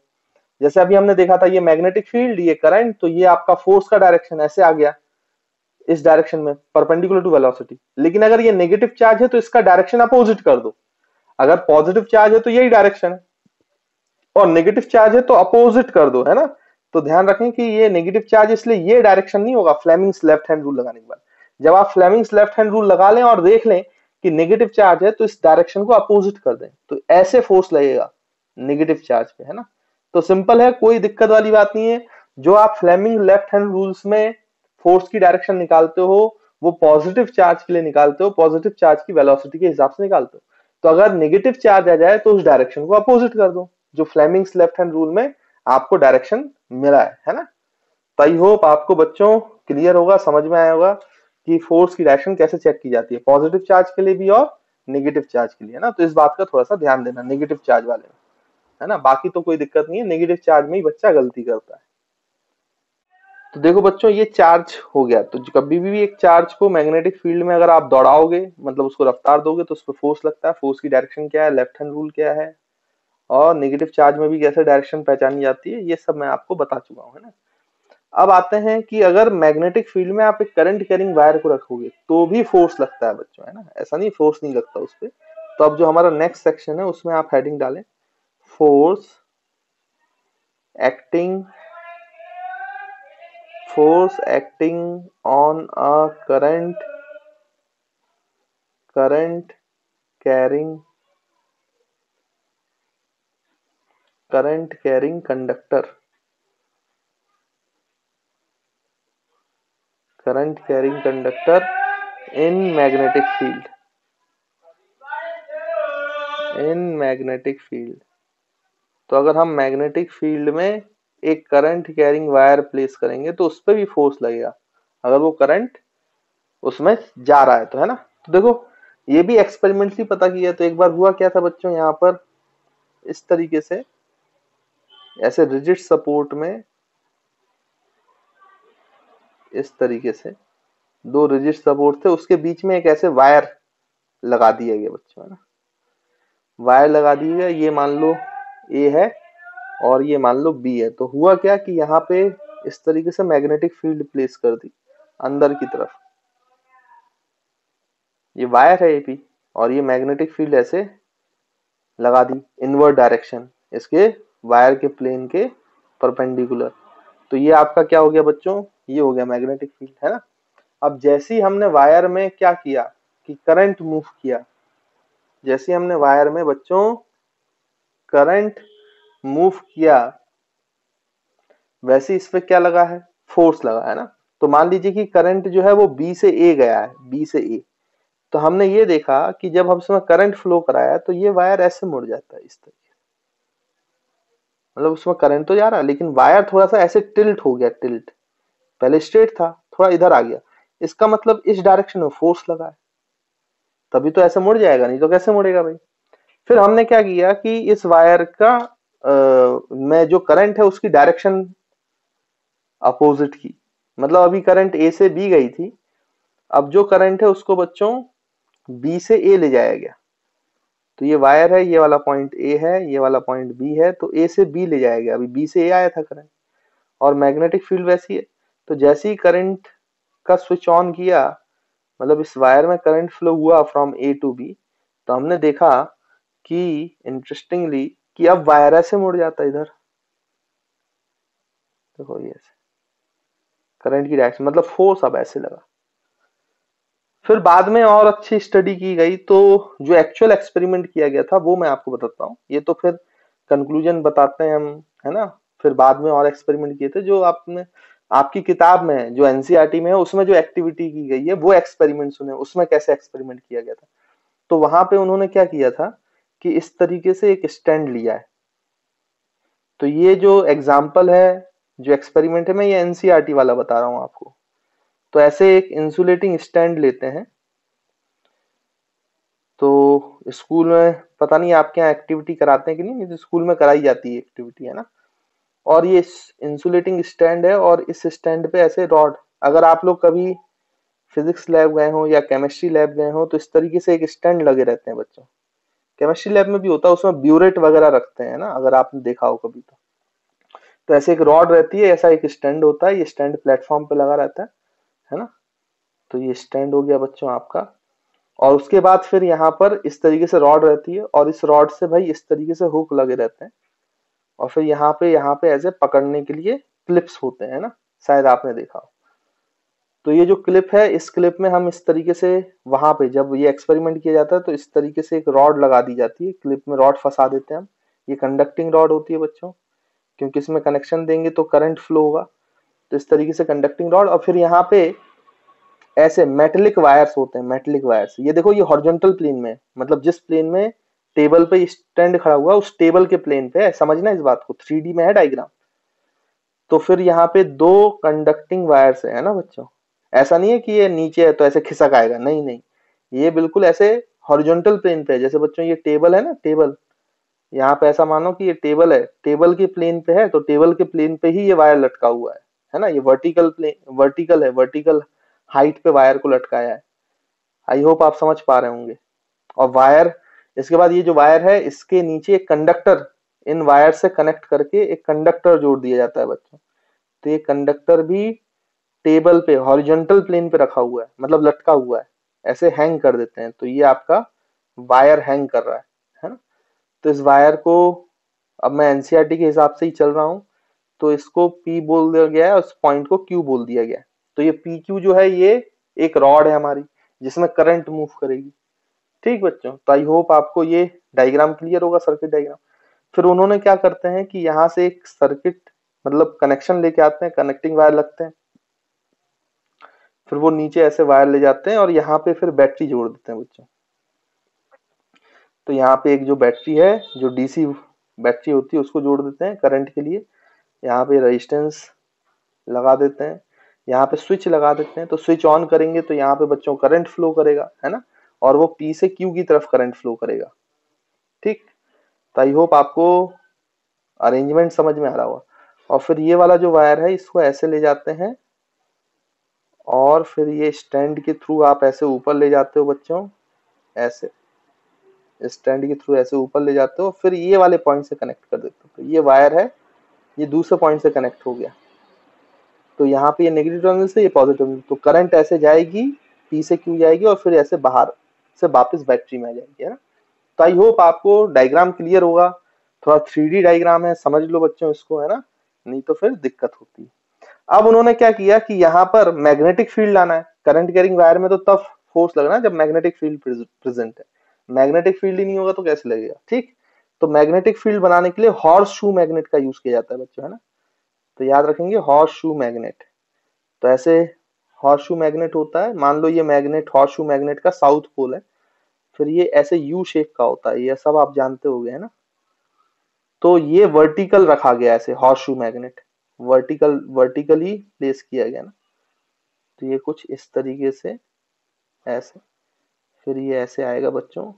[SPEAKER 1] जैसे अभी हमने देखा था ये मैग्नेटिक फील्ड, ये करंट, तो ये आपका फोर्स का डायरेक्शन ऐसे आ गया इस डायरेक्शन में परपेंडिकुलर टू वेलोसिटी। लेकिन अगर ये नेगेटिव चार्ज है तो इसका डायरेक्शन अपोजिट कर दो। अगर पॉजिटिव चार्ज है तो यही डायरेक्शन है, और नेगेटिव चार्ज है तो अपोजिट कर दो, है ना। तो ध्यान रखें कि ये नेगेटिव चार्ज, इसलिए ये डायरेक्शन नहीं होगा फ्लेमिंग्स लेफ्ट हैंड रूल लगाने के बाद। जब आप फ्लेमिंग्स लेफ्ट हैंड रूल लगा लें और देख लें कि नेगेटिव चार्ज है तो इस डायरेक्शन को अपोजिट कर दें, तो ऐसे फोर्स लगेगा नेगेटिव चार्ज पे, है ना। तो सिंपल है, कोई दिक्कत वाली बात नहीं है। जो आप फ्लेमिंग लेफ्ट हैंड रूल्स में फोर्स की डायरेक्शन निकालते हो वो पॉजिटिव चार्ज के लिए निकालते हो, पॉजिटिव चार्ज की वेलोसिटी के हिसाब से निकालते हो। तो अगर नेगेटिव चार्ज आ जाए तो उस डायरेक्शन को अपोजिट कर दो, जो फ्लेमिंग्स लेफ्ट हैंड रूल में आपको डायरेक्शन मिला है ना। तो आई होप आपको बच्चों क्लियर होगा, समझ में आया होगा कि फोर्स की डायरेक्शन कैसे चेक की जाती है, पॉजिटिव चार्ज के लिए भी और नेगेटिव चार्ज के लिए, ना। तो इस बात का थोड़ा सा ध्यान देना नेगेटिव चार्ज वाले में, है ना। बाकी तो कोई दिक्कत नहीं है, नेगेटिव चार्ज में ही बच्चा गलती करता है। तो देखो बच्चों ये चार्ज हो गया। तो कभी भी एक चार्ज को मैग्नेटिक फील्ड में अगर आप दौड़ाओगे, मतलब उसको रफ्तार दोगे, तो उस पर फोर्स लगता है। फोर्स की डायरेक्शन क्या है, लेफ्ट हैंड रूल क्या है, और नेगेटिव चार्ज में भी कैसे डायरेक्शन पहचानी जाती है, ये सब मैं आपको बता चुका हूँ, है ना। अब आते हैं कि अगर मैग्नेटिक फील्ड में आप एक करंट कैरिंग वायर को रखोगे तो भी फोर्स लगता है बच्चों, है ना, ऐसा नहीं फोर्स नहीं लगता उस पर। तो अब जो हमारा नेक्स्ट सेक्शन है उसमें आप हेडिंग डालें, force acting on a current carrying conductor, current carrying conductor in magnetic field. तो अगर हम मैग्नेटिक फील्ड में एक करंट कैरिंग वायर प्लेस करेंगे तो उस पर भी फोर्स लगेगा, अगर वो करंट उसमें जा रहा है तो, है ना। तो देखो ये भी एक्सपेरिमेंटली पता किया। तो एक बार हुआ क्या था बच्चों, यहाँ पर इस तरीके से ऐसे रिजिड सपोर्ट में इस तरीके से दो रिजिड सपोर्ट थे, उसके बीच में एक ऐसे वायर लगा दिया गया बच्चों, है ना, वायर लगा दिया गया। ये मान लो ए है और ये मान लो बी है। तो हुआ क्या कि यहाँ पे इस तरीके से मैग्नेटिक फील्ड प्लेस कर दी अंदर की तरफ, ये वायर है एपी, और ये मैग्नेटिक फील्ड ऐसे लगा दी इनवर्ड डायरेक्शन इसके वायर के प्लेन के परपेंडिकुलर। तो ये आपका क्या हो गया बच्चों, ये हो गया मैग्नेटिक फील्ड, है ना। अब जैसे ही हमने वायर में क्या किया कि करंट मूव किया, जैसे हमने वायर में बच्चों करंट मूव किया, वैसे इस पे क्या लगा है, फोर्स लगा है ना। तो मान लीजिए कि करंट जो है वो बी से ए गया है, बी से ए। तो हमने ये देखा कि जब हम उसमें करंट फ्लो कराया तो ये वायर ऐसे मुड़ जाता है इस तरीके, मतलब उसमें करंट तो जा रहा है लेकिन वायर थोड़ा सा ऐसे टिल्ट हो गया, टिल्ट, पहले स्ट्रेट था थोड़ा इधर आ गया। इसका मतलब इस डायरेक्शन में फोर्स लगा है, तभी तो ऐसे मुड़ जाएगा, नहीं तो कैसे मुड़ेगा भाई। फिर हमने क्या किया कि इस वायर का में जो करंट है उसकी डायरेक्शन अपोजिट की, मतलब अभी करंट ए से बी गई थी, अब जो करंट है उसको बच्चों बी से ए ले जाया गया। तो ये वायर है, ये वाला पॉइंट ए है, ये वाला पॉइंट बी है, तो ए से बी ले जाया गया, अभी बी से ए आया था करंट। और मैग्नेटिक फील्ड वैसी है, तो जैसे ही करंट का स्विच ऑन किया, मतलब इस वायर में करंट फ्लो हुआ फ्रॉम ए टू बी, तो हमने देखा कि इंटरेस्टिंगली कि अब वायर ऐसे मुड़ जाता है इधर, देखो ये ऐसे करंट की डायरेक्शन, मतलब फोर्स अब ऐसे लगा। फिर बाद में और अच्छी स्टडी की गई, तो जो एक्चुअल एक्सपेरिमेंट किया गया था वो मैं आपको बताता हूँ। ये तो फिर कंक्लूजन बताते हैं हम, है ना। फिर बाद में और एक्सपेरिमेंट किए थे जो आपने आपकी किताब में जो एनसीईआरटी में है उसमें जो एक्टिविटी की गई है वो एक्सपेरिमेंट सुने, उसमें कैसे एक्सपेरिमेंट किया गया था। तो वहां पे उन्होंने क्या किया था कि इस तरीके से एक स्टैंड लिया है। तो ये जो एग्जाम्पल है, जो एक्सपेरिमेंट है, मैं ये एनसीईआरटी वाला बता रहा हूँ आपको। तो ऐसे एक इंसुलेटिंग स्टैंड लेते हैं। तो स्कूल में पता नहीं आपके यहाँ एक्टिविटी कराते हैं कि नहीं, तो स्कूल में कराई जाती है एक्टिविटी, है ना। और ये इंसुलेटिंग स्टैंड है और इस स्टैंड पे ऐसे रॉड, अगर आप लोग कभी फिजिक्स लैब गए हो या केमिस्ट्री लैब गए हो तो इस तरीके से एक स्टैंड लगे रहते हैं बच्चों। केमिस्ट्री लैब में भी होता है, उसमें ब्यूरेट वगैरह रखते हैं ना, अगर आपने देखा हो कभी तो ऐसे एक रॉड रहती है, ऐसा एक स्टैंड होता है, ये स्टैंड प्लेटफॉर्म पे लगा रहता है ना। तो ये स्टैंड हो गया बच्चों आपका। और उसके बाद फिर यहाँ पर इस तरीके से रॉड रहती है और इस रॉड से भाई इस तरीके से हुक लगे रहते हैं। और फिर यहाँ पे ऐसे पकड़ने के लिए क्लिप्स होते हैं ना, शायद आपने देखा हो। तो ये जो क्लिप है, इस क्लिप में हम इस तरीके से वहां पे जब ये एक्सपेरिमेंट किया जाता है तो इस तरीके से एक रॉड लगा दी जाती है, क्लिप में रॉड फंसा देते हैं हम। ये कंडक्टिंग रॉड होती है बच्चों, क्योंकि इसमें कनेक्शन देंगे तो करंट फ्लो होगा। तो इस तरीके से कंडक्टिंग रॉड, और फिर यहाँ पे ऐसे मेटेलिक वायर्स होते हैं, मेटेलिक वायर्स। ये देखो ये हॉरिजॉन्टल प्लेन में, मतलब जिस प्लेन में टेबल पे स्टैंड खड़ा हुआ उस टेबल के प्लेन पे है, समझना इस बात को, 3D में है डायग्राम। तो फिर यहाँ पे दो कंडक्टिंग वायर्स है ना बच्चों। ऐसा नहीं है कि ये नीचे है तो ऐसे खिसक आएगा, नहीं नहीं, ये बिल्कुल ऐसे हॉरिजॉन्टल प्लेन पे है। जैसे बच्चों ये टेबल है ना, टेबल, यहाँ पे ऐसा मानो कि ये टेबल है, टेबल के प्लेन पे है, तो टेबल के प्लेन पे ही ये वायर लटका हुआ है ना। ये वर्टिकल प्लेन, वर्टिकल है, वर्टिकल हाइट पे वायर को लटकाया है। आई होप आप समझ पा रहे होंगे। और वायर, इसके बाद ये जो वायर है इसके नीचे एक कंडक्टर इन वायर से कनेक्ट करके एक कंडक्टर जोड़ दिया जाता है बच्चों। तो ये कंडक्टर भी टेबल पे हॉरिजॉन्टल प्लेन पे रखा हुआ है, मतलब लटका हुआ है, ऐसे हैंग कर देते हैं। तो ये आपका वायर हैंग कर रहा है ना। तो इस वायर को, अब मैं एनसीईआरटी के हिसाब से ही चल रहा हूं, तो इसको P बोल दिया गया है, उस पॉइंट को Q बोल दिया गया है। तो ये PQ जो है ये एक रॉड है हमारी, जिसमें करंट मूव करेगी। ठीक बच्चों, तो आई होप आपको ये डायग्राम क्लियर होगा, सर्किट डायग्राम। फिर उन्होंने क्या करते हैं कि यहाँ से एक सर्किट मतलब कनेक्शन लेके आते हैं, कनेक्टिंग वायर लगते हैं, फिर वो नीचे ऐसे वायर ले जाते हैं और यहाँ पे फिर बैटरी जोड़ देते हैं बच्चों। तो यहाँ पे एक जो बैटरी है, जो डीसी बैटरी होती है, उसको जोड़ देते हैं करंट के लिए। यहाँ पे रेजिस्टेंस लगा देते हैं, यहाँ पे स्विच लगा देते हैं। तो स्विच ऑन करेंगे तो यहाँ पे बच्चों करंट फ्लो करेगा, है ना, और वो P से Q की तरफ करंट फ्लो करेगा। ठीक, तो आई होप आपको अरेंजमेंट समझ में आ रहा होगा। और फिर ये वाला जो वायर है इसको ऐसे ले जाते हैं और फिर ये स्टैंड के थ्रू आप ऐसे ऊपर ले जाते हो बच्चों, ऐसे स्टैंड के थ्रू ऐसे ऊपर ले जाते हो, फिर ये वाले पॉइंट से कनेक्ट कर देते हो। तो ये वायर है, ये दूसरे पॉइंट से कनेक्ट हो गया। तो यहाँ पे ये नेगेटिव टर्मिनल से ये पॉजिटिव टर्मिनल, तो करंट ऐसे जाएगी, P से Q जाएगी और फिर ऐसे बाहर से वापस बैटरी में आ जाएगी, है ना। तो आई होप आपको डायग्राम क्लियर होगा। थोड़ा 3D डायग्राम है, समझ लो बच्चों इसको, है ना, नहीं तो फिर दिक्कत होती है। अब उन्होंने क्या किया कि यहाँ पर मैग्नेटिक फील्ड लाना है। करंट कैरिंग वायर में तो तब फोर्स लगना है जब मैग्नेटिक फील्ड प्रेजेंट है। मैग्नेटिक फील्ड ही नहीं होगा तो कैसे लगेगा। ठीक, तो मैग्नेटिक फील्ड बनाने के लिए हॉर्स शू मैग्नेट का यूज किया जाता है बच्चों, है ना। तो याद रखेंगे हॉर्स शू मैग्नेट। तो ऐसे हॉर्स शू मैग्नेट होता है, मान लो ये मैग्नेट हॉर्स शू मैग्नेट का साउथ पोल है, फिर ये ऐसे यू शेप का होता है, ये सब आप जानते होंगे, है ना। तो ये वर्टिकल रखा गया ऐसे horse shoe magnet, vertically place किया गया ना। तो ये कुछ इस तरीके से ऐसे, फिर ये ऐसे आएगा बच्चों।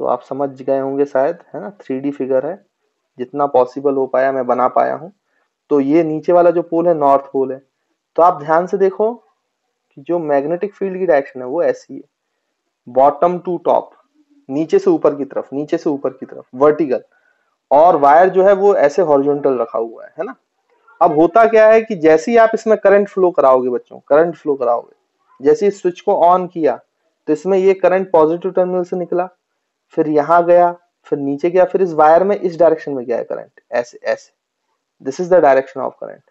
[SPEAKER 1] तो आप समझ गए होंगे शायद, है ना, 3D फिगर है, जितना पॉसिबल हो पाया मैं बना पाया हूं। तो ये नीचे वाला जो पोल है नॉर्थ पोल है। तो आप ध्यान से देखो कि जो मैग्नेटिक फील्ड की डायरेक्शन है वो ऐसी है, बॉटम टू टॉप, नीचे से ऊपर की तरफ, नीचे से ऊपर की तरफ वर्टिकल, और वायर जो है वो ऐसे हॉरिजॉन्टल रखा हुआ है ना। अब होता क्या है कि जैसे ही आप इसमें करंट फ्लो कराओगे बच्चों, करंट फ्लो कराओगे, जैसे इस स्विच को ऑन किया तो इसमें ये करंट पॉजिटिव टर्मिनल से निकला, फिर यहाँ गया, फिर नीचे गया, फिर इस वायर में इस डायरेक्शन में गया है करंट, ऐसे ऐसे, this is the direction of current.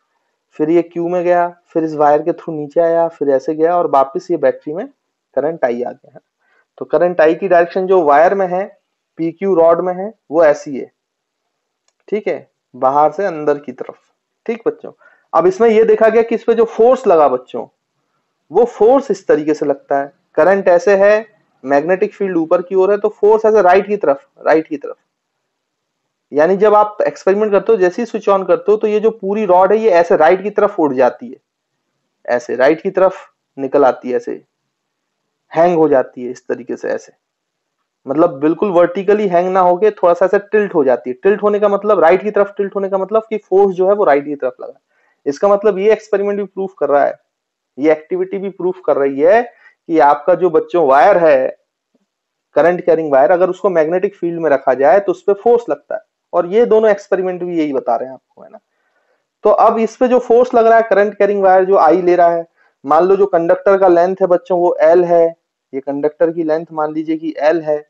[SPEAKER 1] फिर ये क्यू में गया, फिर इस वायर के थ्रू नीचे आया, फिर ऐसे गया और वापस ये बैटरी में करंट आई आ गया है। तो करंट आई की डायरेक्शन जो वायर में है, पी क्यू रॉड में है, वो ऐसी है। ठीक है, बाहर से अंदर की तरफ। ठीक बच्चों, अब इसमें ये देखा गया कि इस पे जो फोर्स लगा बच्चों, वो फोर्स इस तरीके से लगता है। करंट ऐसे है, मैग्नेटिक फील्ड ऊपर की ओर है, तो फोर्स ऐसे राइट की तरफ, राइट की तरफ। यानी जब आप एक्सपेरिमेंट करते हो, जैसे ही स्विच ऑन करते हो, तो ये जो पूरी रॉड है ये ऐसे राइट की तरफ उड़ जाती है, ऐसे राइट की तरफ निकल आती है, ऐसे हैंग हो जाती है इस तरीके से, ऐसे मतलब बिल्कुल वर्टिकली हैंग ना होके थोड़ा सा ऐसे टिल्ट हो जाती है। टिल्ट होने का मतलब, राइट की तरफ टिल्ट होने का मतलब कि फोर्स जो है वो राइट की तरफ लगा। इसका मतलब ये एक्सपेरिमेंट भी प्रूफ कर रहा है, ये एक्टिविटी भी प्रूफ कर रही है कि आपका जो बच्चों वायर है, करंट कैरिंग वायर, अगर उसको मैग्नेटिक फील्ड में रखा जाए तो उस पर फोर्स लगता है। और ये दोनों एक्सपेरिमेंट भी यही बता रहे हैं आपको, है ना। तो अब इस पे जो फोर्स लग रहा है, करंट कैरिंग वायर जो आई ले रहा है, मान लो जो कंडक्टर का लेंथ है बच्चों वो एल है, ये कंडक्टर की लेंथ मान लीजिए कि एल है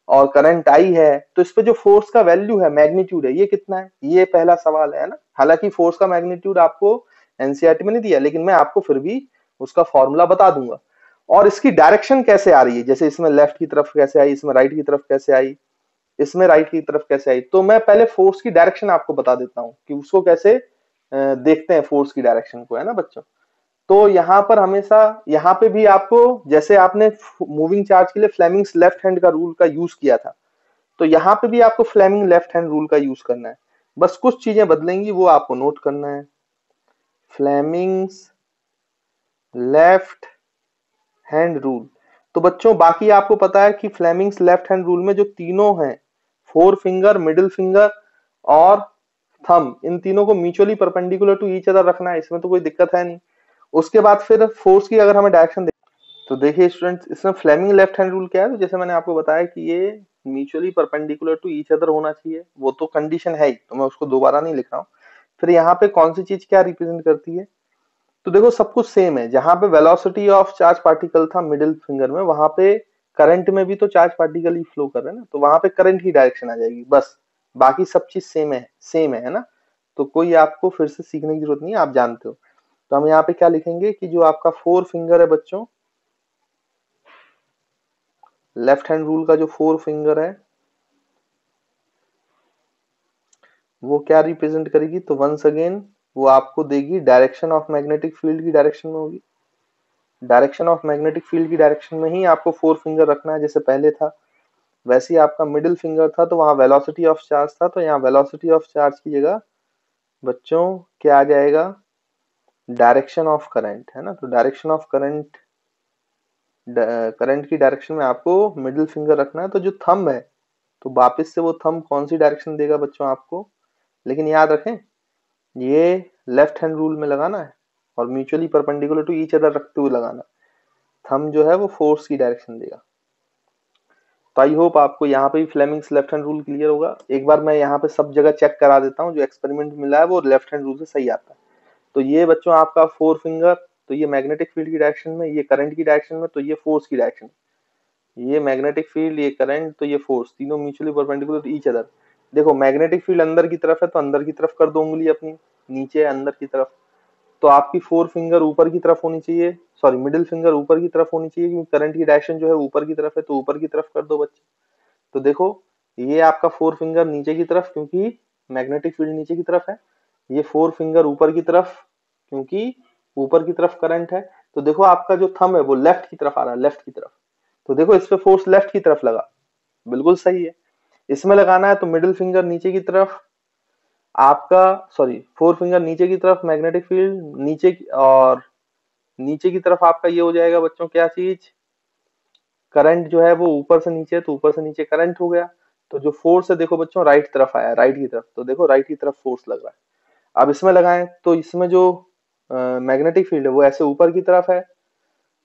[SPEAKER 1] और करंट आई है, तो इस पे जो फोर्स का वैल्यू है, मैग्नीट्यूड है, ये कितना है, ये पहला सवाल है ना। हालांकि फोर्स का मैग्नीट्यूड आपको एनसीईआरटी में नहीं दिया, लेकिन मैं आपको फिर भी उसका फॉर्मूला बता दूंगा। और इसकी डायरेक्शन कैसे आ रही है, जैसे इसमें लेफ्ट की तरफ कैसे आई, इसमें राइट की तरफ कैसे आई, इसमें राइट की तरफ कैसे आई। तो मैं पहले फोर्स की डायरेक्शन आपको बता देता हूँ कि उसको कैसे देखते हैं फोर्स की डायरेक्शन को, है ना बच्चों। तो यहाँ पर हमेशा, यहाँ पे भी आपको, जैसे आपने मूविंग चार्ज के लिए फ्लेमिंग्स लेफ्ट हैंड का रूल का यूज किया था, तो यहाँ पे भी आपको फ्लेमिंग लेफ्ट हैंड रूल का यूज करना है। बस कुछ चीजें बदलेंगी, वो आपको नोट करना है। Fleming's left hand rule. तो बच्चों बाकी आपको पता है कि फ्लेमिंग्स लेफ्ट हैंड रूल में जो तीनों हैं, फोर फिंगर, मिडिल फिंगर और थंब, इन तीनों को mutually perpendicular to each other रखना है, इसमें तो कोई दिक्कत है नहीं। उसके बाद फिर फोर्स की अगर हमें डायरेक्शन तो देखिए स्टूडेंट्स, इसमें फ्लेमिंग लेफ्ट हैंड रूल क्या है, तो जैसे मैंने आपको बताया कि ये mutually perpendicular to each other होना चाहिए, वो तो कंडीशन है ही, तो मैं उसको दोबारा नहीं लिख रहा हूँ। फिर यहाँ पे कौन सी चीज क्या रिप्रेजेंट करती है, तो देखो सब कुछ सेम है। जहां पे वेलोसिटी ऑफ चार्ज पार्टिकल था मिडिल फिंगर में, वहां पे करंट में भी तो चार्ज पार्टिकल ही फ्लो कर रहे हैं ना, तो वहां पे करंट की डायरेक्शन आ जाएगी बस। बाकी सब चीज सेम है ना। तो कोई आपको फिर से सीखने की जरूरत नहीं है, आप जानते हो। तो हम यहाँ पे क्या लिखेंगे कि जो आपका फोर फिंगर है बच्चों, लेफ्ट हैंड रूल का जो फोर फिंगर है वो क्या रिप्रेजेंट करेगी, तो वंस अगेन वो आपको देगी डायरेक्शन ऑफ मैग्नेटिक फील्ड की डायरेक्शन में होगी। डायरेक्शन ऑफ मैग्नेटिक फील्ड की डायरेक्शन में ही आपको फोर फिंगर रखना है, जैसे पहले था वैसे ही। आपका मिडिल फिंगर था तो वहां वेलोसिटी ऑफ चार्ज था, तो यहाँ वेलोसिटी ऑफ चार्ज की जगह बच्चों क्या आ जाएगा, डायरेक्शन ऑफ करंट, है ना। तो डायरेक्शन ऑफ करंट, करंट की डायरेक्शन में आपको मिडिल फिंगर रखना है। तो जो थंब है, तो वापस से वो थंब कौन सी डायरेक्शन देगा बच्चों आपको, लेकिन याद रखें ये लेफ्ट हैंड रूल में लगाना है और mutually perpendicular to each other रखते हुए लगाना। थंब जो है वो फोर्स की डायरेक्शन देगा। तो आई होप आपको यहाँ पे भी Fleming's left hand rule clear होगा। एक बार मैं यहाँ पे सब जगह चेक करा देता हूँ, जो एक्सपेरिमेंट मिला है वो लेफ्ट हैंड रूल से सही आता है। तो ये बच्चों आपका फोर फिंगर, तो ये मैग्नेटिक फील्ड की डायरेक्शन में, ये करंट की डायरेक्शन में, तो ये फोर्स की डायरेक्शन। ये मैग्नेटिक फील्ड, ये करंट, तो ये फोर्स, तीनों mutually perpendicular to each other. देखो मैग्नेटिक फील्ड अंदर की तरफ है तो अंदर की तरफ कर दो उंगली अपनी, नीचे अंदर की तरफ। तो आपकी फोर फिंगर ऊपर की तरफ होनी चाहिए, सॉरी मिडिल फिंगर ऊपर की तरफ होनी चाहिए, क्योंकि करंट की डायरेक्शन जो है ऊपर की तरफ है, तो ऊपर की तरफ कर दो बच्चे। तो देखो ये आपका फोर फिंगर नीचे की तरफ, क्योंकि मैग्नेटिक फील्ड नीचे की तरफ है। ये फोर फिंगर ऊपर की तरफ, क्योंकि ऊपर की तरफ करंट है। तो देखो आपका जो थंब है वो लेफ्ट की तरफ आ रहा है, लेफ्ट की तरफ। तो देखो इस पे फोर्स लेफ्ट की तरफ लगा, बिल्कुल सही है। इसमें लगाना है तो मिडिल फिंगर नीचे की तरफ आपका, सॉरी फोर फिंगर नीचे की तरफ, मैग्नेटिक फील्ड नीचे की, और नीचे की तरफ आपका ये हो जाएगा बच्चों क्या चीज, करंट जो है वो ऊपर से नीचे, तो ऊपर से नीचे करंट हो गया। तो जो फोर्स है देखो बच्चों राइट तरफ आया, राइट की तरफ, तो देखो राइट की तरफ फोर्स लग रहा है। अब इसमें लगाएं तो इसमें जो मैग्नेटिक फील्ड है वो ऐसे ऊपर की तरफ है।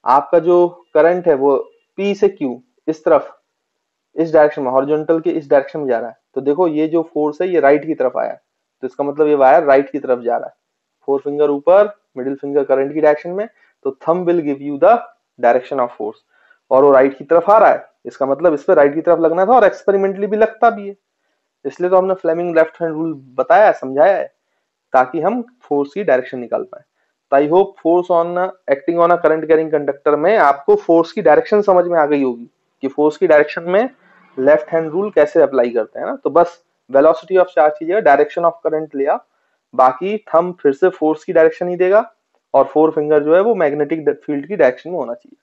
[SPEAKER 1] आपका जो करंट है वो P से Q इस तरफ, इस डायरेक्शन में, हॉरिजॉन्टल के इस डायरेक्शन में जा रहा है। तो देखो ये जो फोर्स है ये राइट की तरफ आया, तो इसका मतलब ये वायर राइट की तरफ जा रहा है। फोर फिंगर ऊपर, मिडिल फिंगर करंट की डायरेक्शन में, तो thumb will give you the direction of force, और वो राइट की तरफ आ रहा है, इसका मतलब इस पे राइट की तरफ लगना था, और एक्सपेरिमेंटली भी लगता भी है। इसलिए तो हमने फ्लेमिंग लेफ्ट हैंड रूल बताया, समझाया है, ताकि हम फोर्स की डायरेक्शन निकाल पाए। तो I hope force on acting on a current carrying conductor में आपको फोर्स की डायरेक्शन समझ में आ गई होगी, कि फोर्स की डायरेक्शन में लेफ्ट हैंड रूल कैसे अप्लाई करते हैं ना। तो बस वेलोसिटी ऑफ चार्ज की जगह डायरेक्शन ऑफ करंट लिया, बाकी थंब फिर से फोर्स की डायरेक्शन ही देगा, और फोर फिंगर जो है वो मैग्नेटिक फील्ड की डायरेक्शन में होना चाहिए।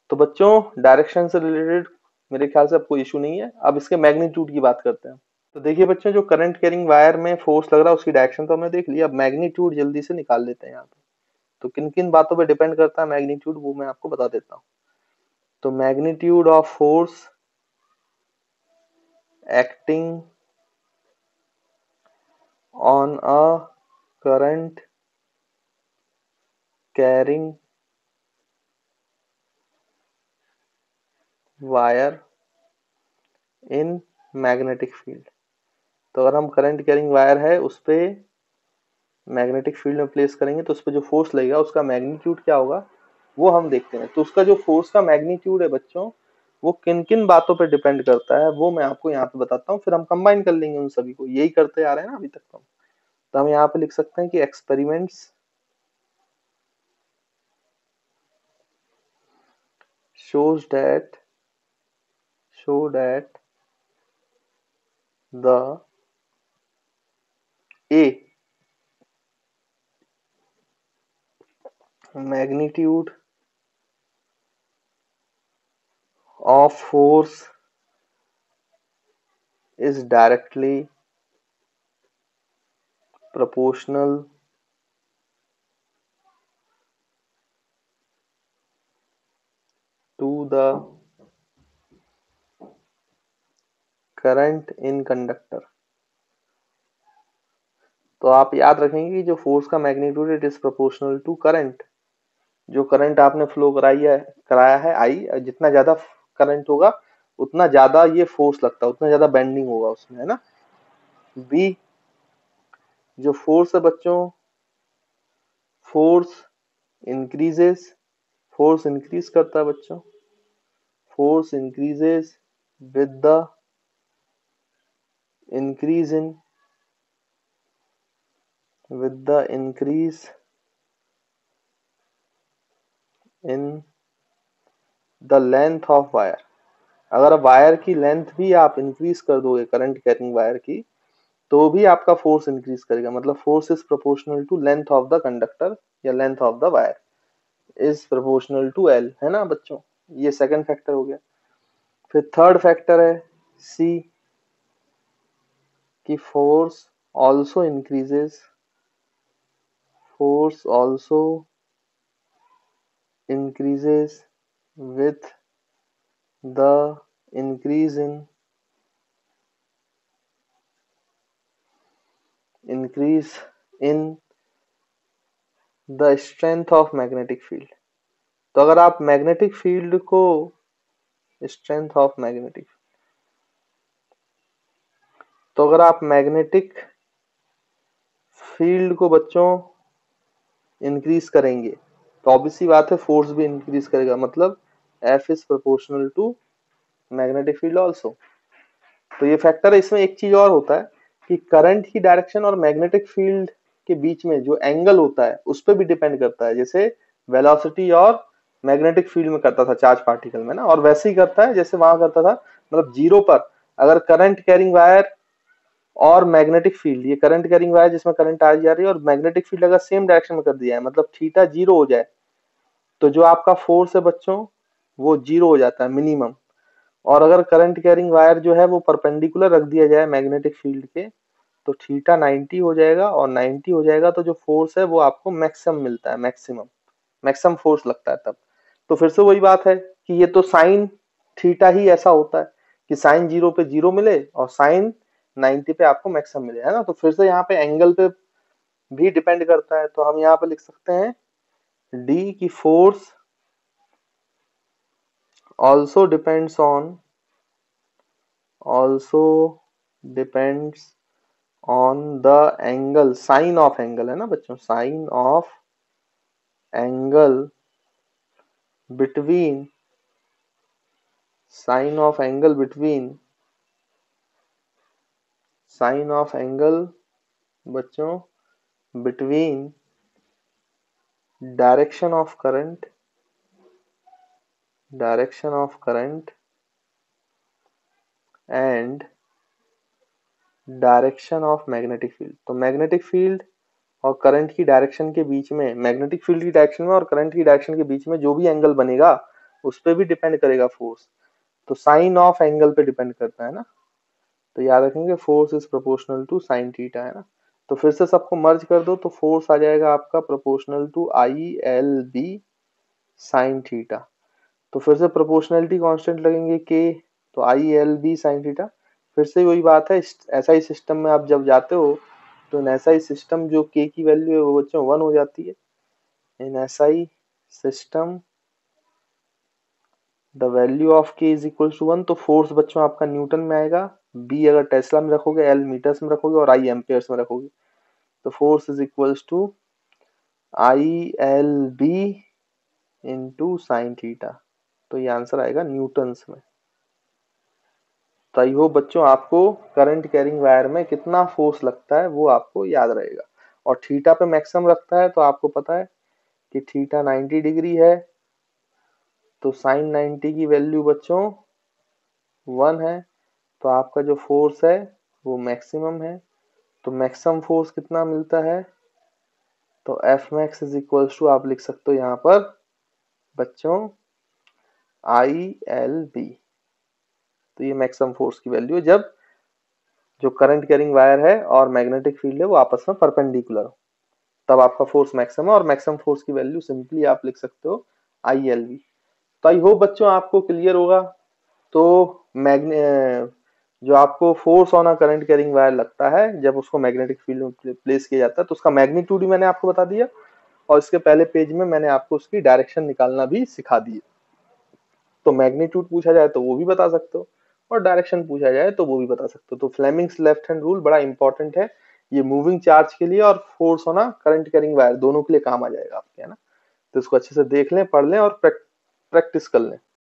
[SPEAKER 1] तो बच्चों डायरेक्शन से रिलेटेड मेरे ख्याल से अब कोई इशू नहीं है। अब इसके मैग्नीट्यूड की बात करते हैं। तो देखिए बच्चों जो करंट कैरिंग वायर में फोर्स लग रहा है उसकी डायरेक्शन तो हमने देख लिया, अब मैग्नीट्यूड जल्दी से निकाल लेते हैं यहाँ पे। तो किन किन बातों पे डिपेंड करता है मैग्नीट्यूड, वो मैं आपको बता देता हूँ। तो magnitude of force acting on a current carrying wire in magnetic field. तो अगर हम करंट कैरिंग वायर है उस पे मैग्नेटिक फील्ड में प्लेस करेंगे तो उस पर जो फोर्स लगेगा उसका मैग्नीट्यूड क्या होगा वो हम देखते हैं। तो उसका जो फोर्स का मैग्नीट्यूड है बच्चों, वो किन किन बातों पर डिपेंड करता है वो मैं आपको यहाँ पे बताता हूँ, फिर हम कंबाइन कर लेंगे उन सभी को, यही करते आ रहे हैं ना अभी तक। तो हम यहाँ पे लिख सकते हैं कि experiments shows that the A magnitude of force is directly proportional to the current in conductor। तो आप याद रखेंगे कि जो फोर्स का magnitude it is proportional to current. जो करंट आपने फ्लो कराया है आई, जितना ज्यादा करंट होगा उतना ज्यादा ये फोर्स लगता है, उतना ज्यादा बेंडिंग होगा उसमें, है ना। बी, जो फोर्स है बच्चों, फोर्स इंक्रीजेस, फोर्स इंक्रीज करता है बच्चों, force increases with the increase in with the increase in the length of wire। अगर वायर की लेंथ भी आप इंक्रीज कर दोगे करंट कैरिंग वायर की, तो भी आपका फोर्स इंक्रीज करेगा। मतलब force is proportional to length of the conductor या length of the wire is proportional to L, है ना बच्चों। ये सेकंड फैक्टर हो गया। फिर थर्ड फैक्टर है सी, कि force also increases, force also increases with the increase in the strength of magnetic field। तो अगर आप मैग्नेटिक फील्ड को, स्ट्रेंथ ऑफ मैग्नेटिक, तो अगर आप मैग्नेटिक फील्ड को बच्चों इंक्रीज करेंगे तो ऑब्वियस सी बात है फोर्स भी इंक्रीज करेगा। मतलब F is proportional to magnetic field also. तो ये फैक्टर है। इसमें एक चीज और होता है कि करंट की डायरेक्शन और मैग्नेटिक फील्ड के बीच में जो एंगल होता है उस पर भी डिपेंड करता है। जैसे वेलोसिटी और मैग्नेटिक फील्ड में करता था चार्ज पार्टिकल में ना, और वैसे ही करता है जैसे वहां करता था। मतलब जीरो पर अगर करंट कैरिंग वायर और मैग्नेटिक फील्ड, ये करंट कैरिंग वायर जिसमें करंट आ जा रही है और मैग्नेटिक फील्ड अगर सेम डायरेक्शन में कर दिया है, मतलब थीटा जीरो हो जाए, तो जो आपका फोर्स है बच्चों वो जीरो हो जाता है मिनिमम। और अगर करंट कैरिंग वायर जो है वो परपेंडिकुलर रख दिया जाए मैग्नेटिक फील्ड के, तो थीटा 90 हो जाएगा, और 90 हो जाएगा तो जो फोर्स है वो आपको मैक्सिमम मिलता है, मैक्सिमम मैक्सिमम फोर्स लगता है तब। तो फिर से वही बात है कि ये तो साइन थीटा ही ऐसा होता है कि साइन जीरो पे जीरो मिले और साइन 90 पे आपको मैक्सिमम मिले, है ना। तो फिर से यहाँ पे एंगल पे भी डिपेंड करता है। तो हम यहाँ पे लिख सकते हैं डी की force also depends on the angle, sine of angle, है ना बच्चों, sine of angle between, sine of angle between, sine of angle बच्चों between direction of current, direction of current and direction of magnetic field. तो magnetic field और current की direction के बीच में, मैग्नेटिक फील्ड की डायरेक्शन में और करंट की डायरेक्शन के बीच में जो भी एंगल बनेगा उस पर भी डिपेंड करेगा फोर्स। तो साइन ऑफ एंगल पे डिपेंड करता है ना। तो याद रखेंगे force is proportional to sine theta, है ना। तो फिर से सबको मर्ज कर दो तो फोर्स आ जाएगा आपका proportional to I L B sine theta. तो फिर से प्रोपोर्शनलिटी कांस्टेंट लगेंगे के, तो I L B sine theta. फिर से वही बात है, ऐसा ही सिस्टम में आप जब जाते हो तो इन ऐसा ही सिस्टम जो के की वैल्यू है वो बच्चों 1 हो जाती है। इन ऐसा ही सिस्टम द वैल्यू ऑफ के इज इक्वल टू 1। तो फोर्स बच्चों आपका न्यूटन में आएगा, बी अगर टेस्ला में रखोगे, एल मीटर्स में रखोगे और आई एम्पियर्स में रखोगे। तो force is equal to I L B into sine theta. तो ये आंसर आएगा न्यूटन्स में। तो आई होप बच्चों आपको करंट कैरिंग वायर में कितना फोर्स लगता है वो आपको याद रहेगा। और थीटा पे मैक्सिमम रखता है तो आपको पता है कि थीटा 90 डिग्री है, तो साइन 90 की वैल्यू बच्चों 1 है। तो आपका जो फोर्स है वो मैक्सिमम है। तो मैक्सिमम फोर्स कितना मिलता है, तो F max is equal to आप लिख सकते हो यहाँ पर बच्चों आई एल बी। तो ये मैक्सिमम फोर्स की वैल्यू है जब जो करंट कैरिंग वायर है और मैग्नेटिक फील्ड है वो आपस में परपेंडिकुलर हो, तब आपका फोर्स मैक्सिमम है। और मैक्सिमम फोर्स की वैल्यू सिंपली आप लिख सकते हो आई एल बी। तो आई होप बच्चों आपको क्लियर होगा। तो मैग्ने जो आपको force on a current carrying wire लगता है जब उसको मैग्नेटिक फील्ड में प्लेस किया जाता है, तो उसका मैग्नीट्यूड ही मैंने आपको बता दिया, और इसके पहले पेज में मैंने आपको उसकी डायरेक्शन निकालना भी सिखा दी। तो मैग्नीट्यूड पूछा जाए तो वो भी बता सकते हो, और डायरेक्शन पूछा जाए तो वो भी बता सकते हो। तो फ्लेमिंग्स लेफ्ट हैंड रूल बड़ा इंपॉर्टेंट है, ये मूविंग चार्ज के लिए और फोर्स होना करंट कैरिंग वायर दोनों के लिए काम आ जाएगा आपके, है ना। तो इसको अच्छे से देख लें, पढ़ लें और प्रैक्टिस कर लें।